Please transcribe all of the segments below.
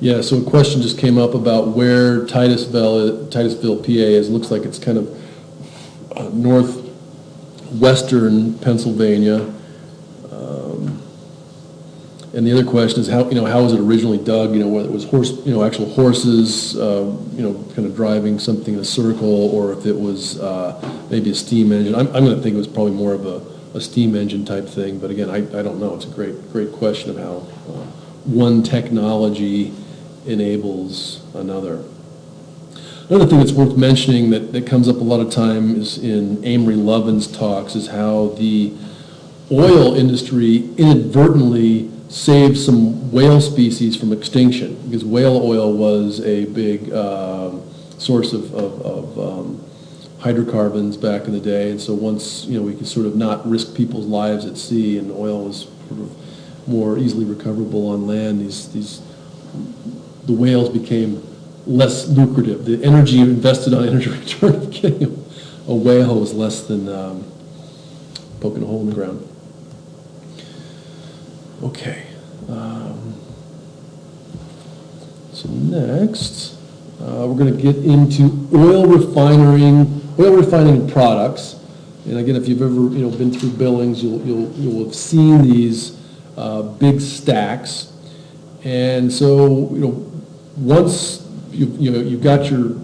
Yeah, so a question just came up about where Titusville, PA is. Looks like it's kind of northwestern Pennsylvania. And the other question is how was it originally dug? Whether it was actual horses, kind of driving something in a circle, or if it was maybe a steam engine. I'm going to think it was probably more of a steam engine type thing. But again, I don't know. It's a great question of how one technology enables another. Another thing that's worth mentioning that comes up a lot of times in Amory Lovin's talks is how the oil industry inadvertently saved some whale species from extinction, because whale oil was a big source of hydrocarbons back in the day, and so once we could sort of not risk people's lives at sea, and oil was sort of more easily recoverable on land, the whales became less lucrative. The energy invested on energy return of getting a whale was less than poking a hole in the ground. Okay. So next, we're going to get into oil refining products. And again, if you've ever been through Billings, you'll have seen these big stacks. And so once you've got your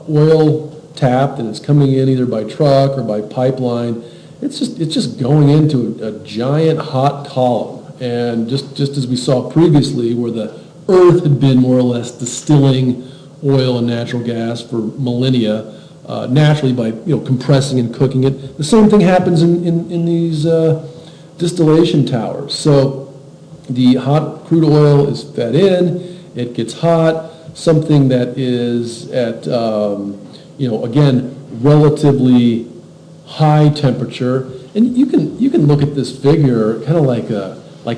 oil tapped and it's coming in either by truck or by pipeline, it's just going into a giant hot column. And just as we saw previously, where the earth had been more or less distilling oil and natural gas for millennia, naturally by compressing and cooking it, the same thing happens in these distillation towers. So the hot crude oil is fed in, it gets hot, something that is at again relatively high temperature, and you can look at this figure kind of like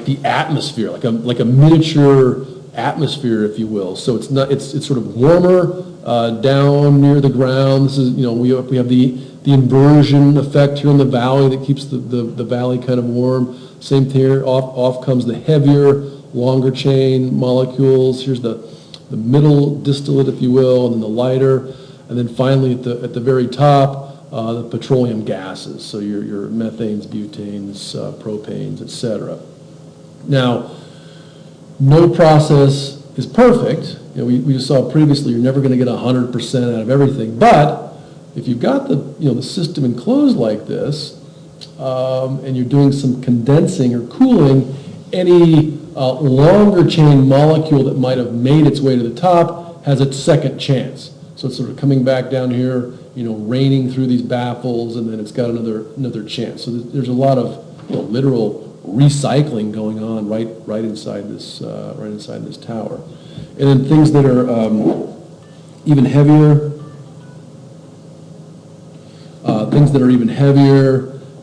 the atmosphere, like a miniature atmosphere, if you will. So it's sort of warmer down near the ground. This is we have the inversion effect here in the valley that keeps the valley kind of warm. Same thing here. Off comes the heavier, longer chain molecules. Here's the middle distillate, if you will, and then the lighter, and then finally at the very top, the petroleum gases. So your methanes, butanes, propanes, etc. Now, no process is perfect. We just saw previously you're never going to get 100% out of everything. But if you've got the system enclosed like this, and you're doing some condensing or cooling, any longer chain molecule that might have made its way to the top has its second chance. So it's sort of coming back down here, raining through these baffles, and then it's got another chance. So there's a lot of literal recycling going on right inside this tower. And then things that are even heavier,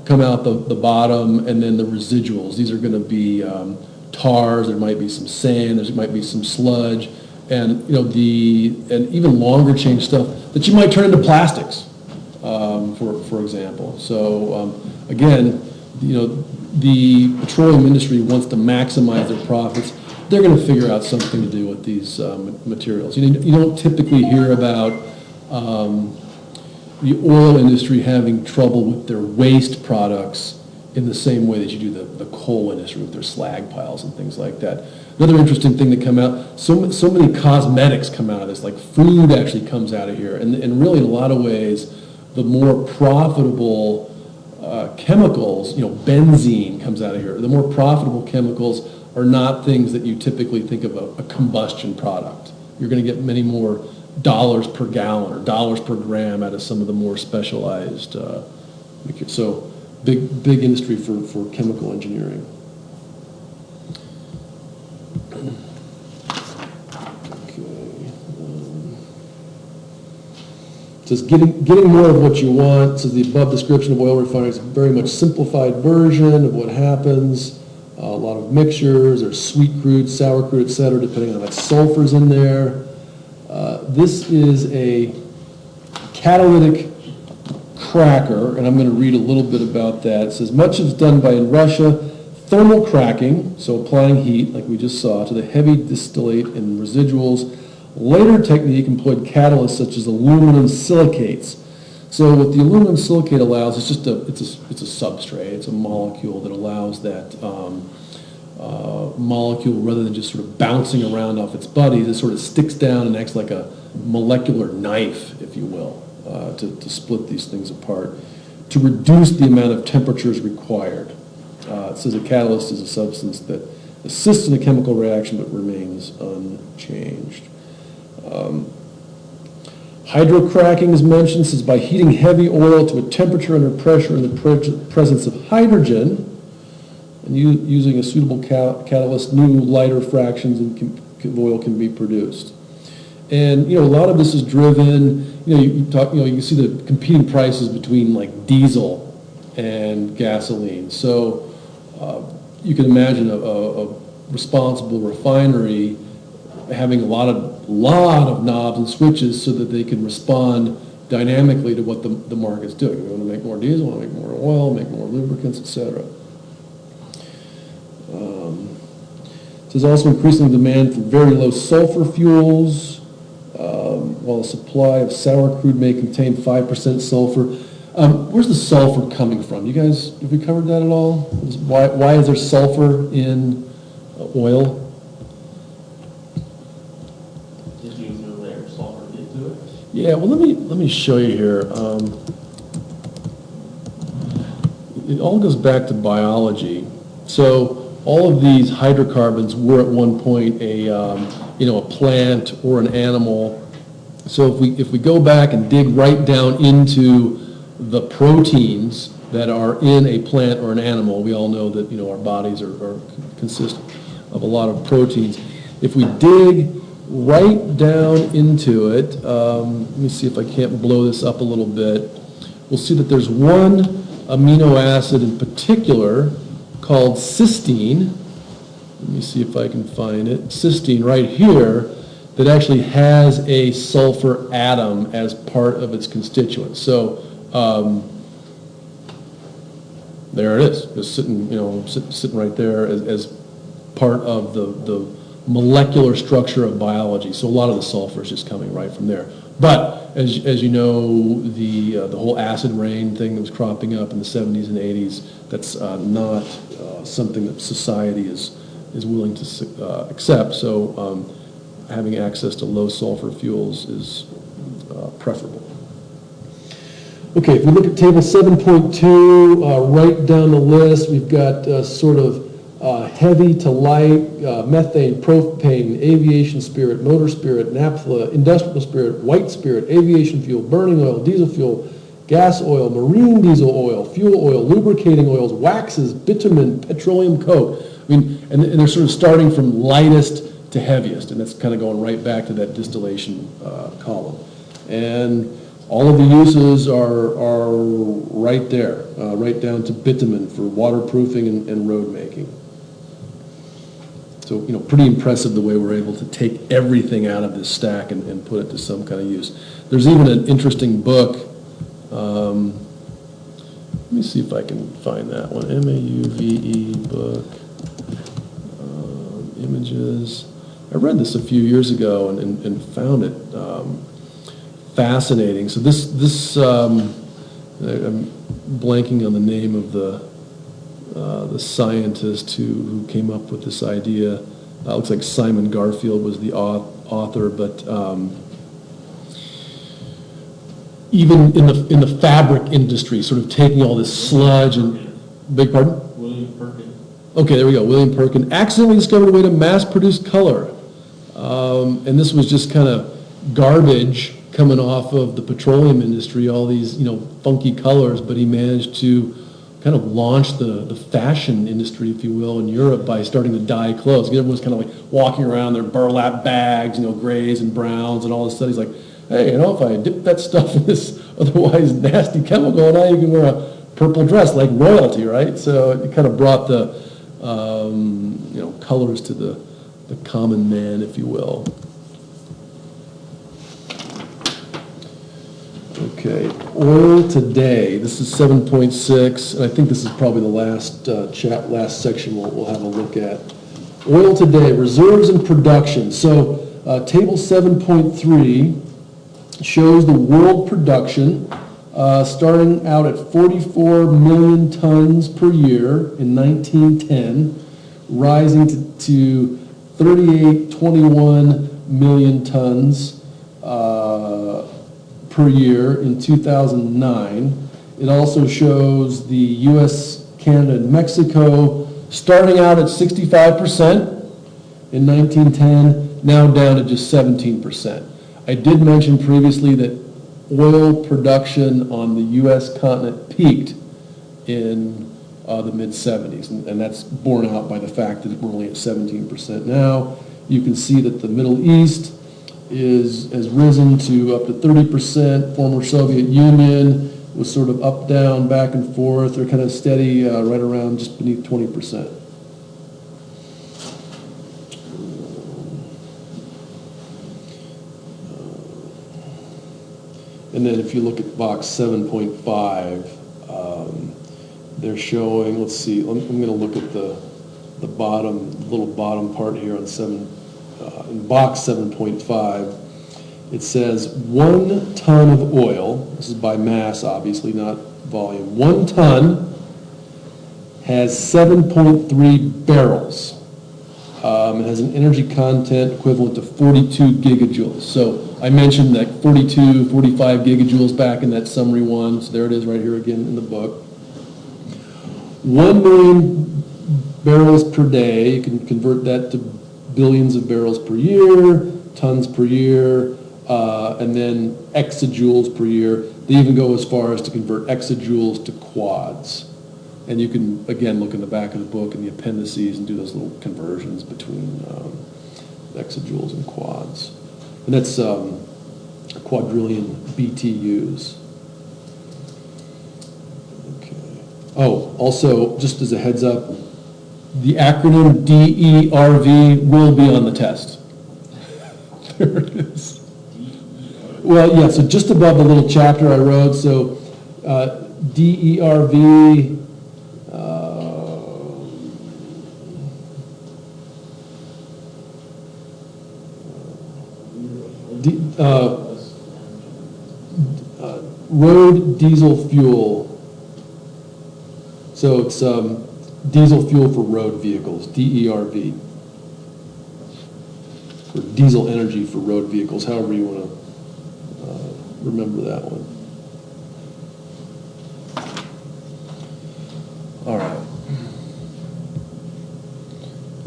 come out the bottom, and then the residuals. These are going to be tars. There might be some sand. There might be some sludge, and and even longer chain stuff that you might turn into plastics, for example. So again, the petroleum industry wants to maximize their profits. They're going to figure out something to do with these materials. You don't typically hear about the oil industry having trouble with their waste products in the same way that you do the coal industry with their slag piles and things like that. Another interesting thing that come out, so many cosmetics come out of this, like food actually comes out of here. And really in a lot of ways, the more profitable chemicals, benzene comes out of here. The more profitable chemicals are not things that you typically think of a combustion product. You're going to get many more dollars per gallon or dollars per gram out of some of the more specialized. So big industry for chemical engineering. It says getting more of what you want. So the above description of oil refining is a very much simplified version of what happens. A lot of mixtures, there's sweet crude, sour crude, etc., depending on what sulfur's in there. This is a catalytic cracker, and I'm going to read a little bit about that. It says much is done by in Russia. thermal cracking, so applying heat, like we just saw, to the heavy distillate and residuals. Later technique employed catalysts such as aluminum silicates. So what the aluminum silicate allows is just it's a substrate, it's a molecule that allows that molecule, rather than just sort of bouncing around off its buddies, it sort of sticks down and acts like a molecular knife, if you will, to split these things apart, to reduce the amount of temperatures required. It says a catalyst is a substance that assists in a chemical reaction but remains unchanged. Hydrocracking is mentioned. It says by heating heavy oil to a temperature under pressure in the presence of hydrogen and using a suitable catalyst, new lighter fractions of oil can be produced. And a lot of this is driven. You can see the competing prices between like diesel and gasoline. So you can imagine a responsible refinery having a lot of knobs and switches so that they can respond dynamically to what the market's doing. We want to make more diesel, we want to make more oil, make more lubricants, etc. There's also increasing demand for very low sulfur fuels, while the supply of sour crude may contain 5% sulfur. Where's the sulfur coming from? You guys, have we covered that at all? Why is there sulfur in oil? Did you use a layer of sulfur into it? Yeah, well, let me show you here. It all goes back to biology. So all of these hydrocarbons were at one point a plant or an animal. So if we go back and dig right down into the proteins that are in a plant or an animal, we all know that our bodies are consist of a lot of proteins. If we dig right down into it, let me see if I can't blow this up a little bit. We'll see that there's one amino acid in particular called cysteine. Let me see if I can find it. Cysteine right here, that actually has a sulfur atom as part of its constituents. So there it is, just sitting right there as part of the molecular structure of biology. So a lot of the sulfur is just coming right from there. But as you know, the whole acid rain thing that was cropping up in the 70s and 80s, that's not something that society is willing to accept. So having access to low sulfur fuels is preferable. Okay, if we look at table 7.2, right down the list, we've got sort of heavy to light, methane, propane, aviation spirit, motor spirit, naphtha, industrial spirit, white spirit, aviation fuel, burning oil, diesel fuel, gas oil, marine diesel oil, fuel oil, lubricating oils, waxes, bitumen, petroleum coke. And they're sort of starting from lightest to heaviest, and that's kind of going right back to that distillation column. And all of the uses are right there, right down to bitumen for waterproofing and road making. So, pretty impressive the way we're able to take everything out of this stack and put it to some kind of use. There's even an interesting book. Let me see if I can find that one. MAUVE book. Images. I read this a few years ago and found it fascinating. So this I'm blanking on the name of the scientist who came up with this idea. Looks like Simon Garfield was the author, but even in the fabric industry, sort of taking all this sludge and beg pardon? William Perkin. Okay, there we go. William Perkin accidentally discovered a way to mass-produce color, and this was just kind of garbage coming off of the petroleum industry. All these funky colors, but he managed to kind of launch the fashion industry, if you will, in Europe by starting to dye clothes. Everyone's kind of like walking around their burlap bags, grays and browns and all this stuff. He's like, hey, if I dip that stuff in this otherwise nasty chemical, now you can wear a purple dress like royalty, right? So it kind of brought the colors to the common man, if you will. Okay, oil today, this is 7.6, and I think this is probably the last last section we'll have a look at. Oil today, reserves and production. So table 7.3 shows the world production starting out at 44 million tons per year in 1910, rising to 38.21 million tons per year in 2009. It also shows the U.S., Canada, and Mexico starting out at 65% in 1910, now down to just 17%. I did mention previously that oil production on the U.S. continent peaked in the mid-70s, and that's borne out by the fact that we're only at 17% now. You can see that the Middle East has risen to up to 30%. Former Soviet Union was sort of up, down, back and forth. They're kind of steady right around just beneath 20%. And then if you look at box 7.5, they're showing, let's see, I'm going to look at the little bottom part here on in box 7.5. It says 1 ton of oil, this is by mass obviously, not volume, 1 ton has 7.3 barrels. It has an energy content equivalent to 42 gigajoules. So I mentioned that 42, 45 gigajoules back in that summary one, so there it is right here again in the book. 1 million barrels per day, you can convert that to billions of barrels per year, tons per year, and then exajoules per year. They even go as far as to convert exajoules to quads. And you can, again, look in the back of the book and the appendices and do those little conversions between exajoules and quads. And that's a quadrillion BTUs. Okay. Oh, also, just as a heads up, the acronym DERV will be on the test. There it is. Well, yeah, so just above the little chapter I wrote, so DERV, road diesel fuel. So it's diesel fuel for road vehicles, DERV. Or diesel energy for road vehicles, however you want to remember that one. All right.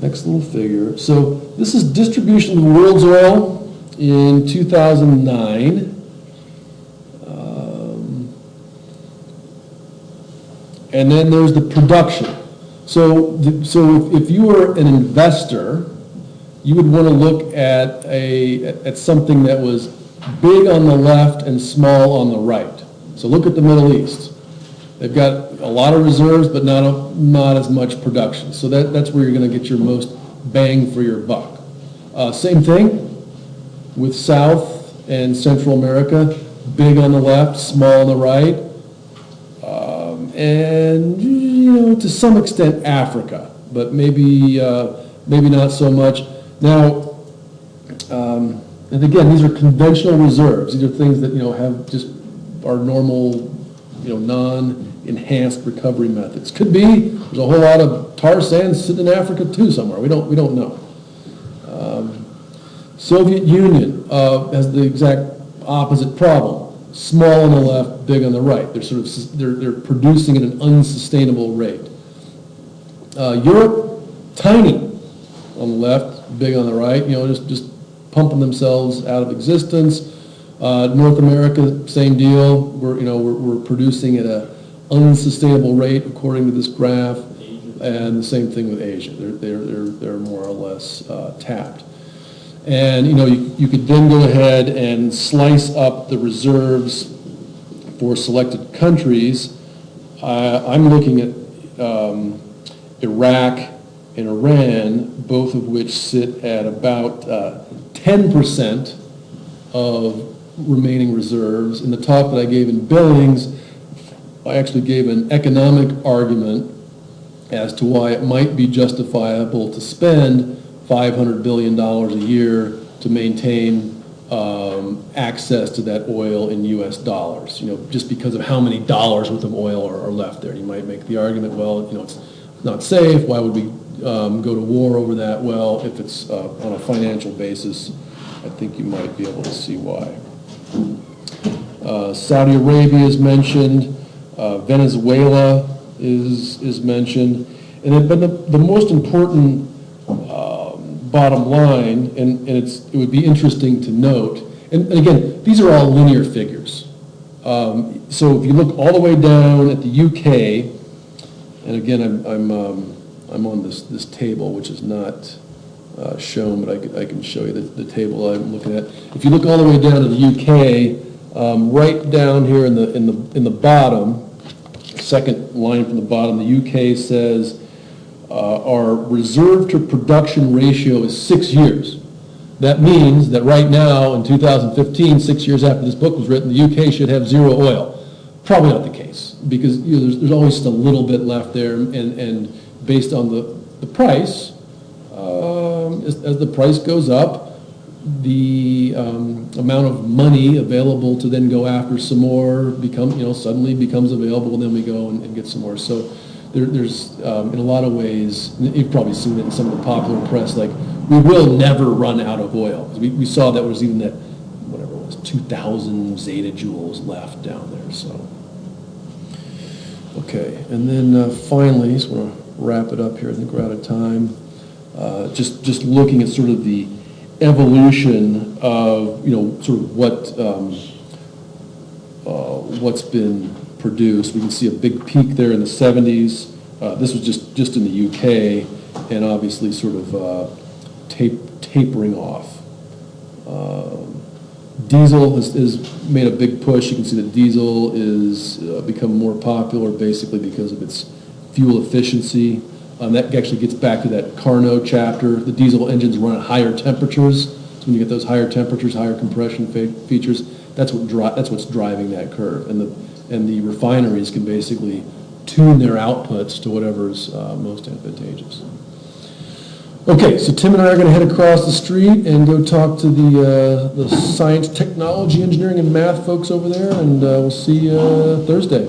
Next little figure. So this is distribution of the world's oil in 2009. And then there's the production. So if you were an investor, you would want to look at something that was big on the left and small on the right. So look at the Middle East. They've got a lot of reserves, but not as much production. So that's where you're going to get your most bang for your buck. Same thing with South and Central America, big on the left, small on the right. And to some extent Africa, but maybe not so much. Now, and again, these are conventional reserves. These are things that have just our normal, non-enhanced recovery methods. Could be there's a whole lot of tar sands sitting in Africa too somewhere. We don't know. Soviet Union has the exact opposite problem. Small on the left, big on the right. They're producing at an unsustainable rate. Europe, tiny on the left, big on the right. Just pumping themselves out of existence. North America, same deal. We're producing at an unsustainable rate according to this graph, and the same thing with Asia. They're more or less tapped. And you could then go ahead and slice up the reserves for selected countries. I'm looking at Iraq and Iran, both of which sit at about 10% of remaining reserves. In the talk that I gave in Billings, I actually gave an economic argument as to why it might be justifiable to spend $500 billion a year to maintain access to that oil in US dollars, just because of how many dollars worth of oil are left there. You might make the argument, well, it's not safe, why would we go to war over that? Well, if it's on a financial basis, I think you might be able to see why. Saudi Arabia is mentioned, Venezuela is mentioned, and then the most important bottom line, and it would be interesting to note, and again, these are all linear figures. So if you look all the way down at the UK, and again, I'm on this table, which is not shown, but I can show you the table I'm looking at. If you look all the way down to the UK, right down here in the bottom, second line from the bottom, the UK says our reserve to production ratio is 6 years. That means that right now, in 2015, 6 years after this book was written, the UK should have zero oil. Probably not the case, because there's always just a little bit left there, and based on the price, as the price goes up, the amount of money available to then go after some more suddenly becomes available, and then we go and get some more. So there's in a lot of ways, you've probably seen it in some of the popular press, like, we will never run out of oil. We saw that was even that, whatever it was, 2,000 zetajoules left down there, so. Okay, and then finally, just want to wrap it up here, I think we're out of time. Just looking at sort of the evolution of, sort of what's been produced. We can see a big peak there in the 70s. This was just in the UK, and obviously sort of tapering off. Diesel has made a big push. You can see that diesel is become more popular basically because of its fuel efficiency. That actually gets back to that Carnot chapter. The diesel engines run at higher temperatures. So when you get those higher temperatures, higher compression features, that's what's driving that curve. And the refineries can basically tune their outputs to whatever's most advantageous. Okay, so Tim and I are going to head across the street and go talk to the science, technology, engineering, and math folks over there, and we'll see you Thursday.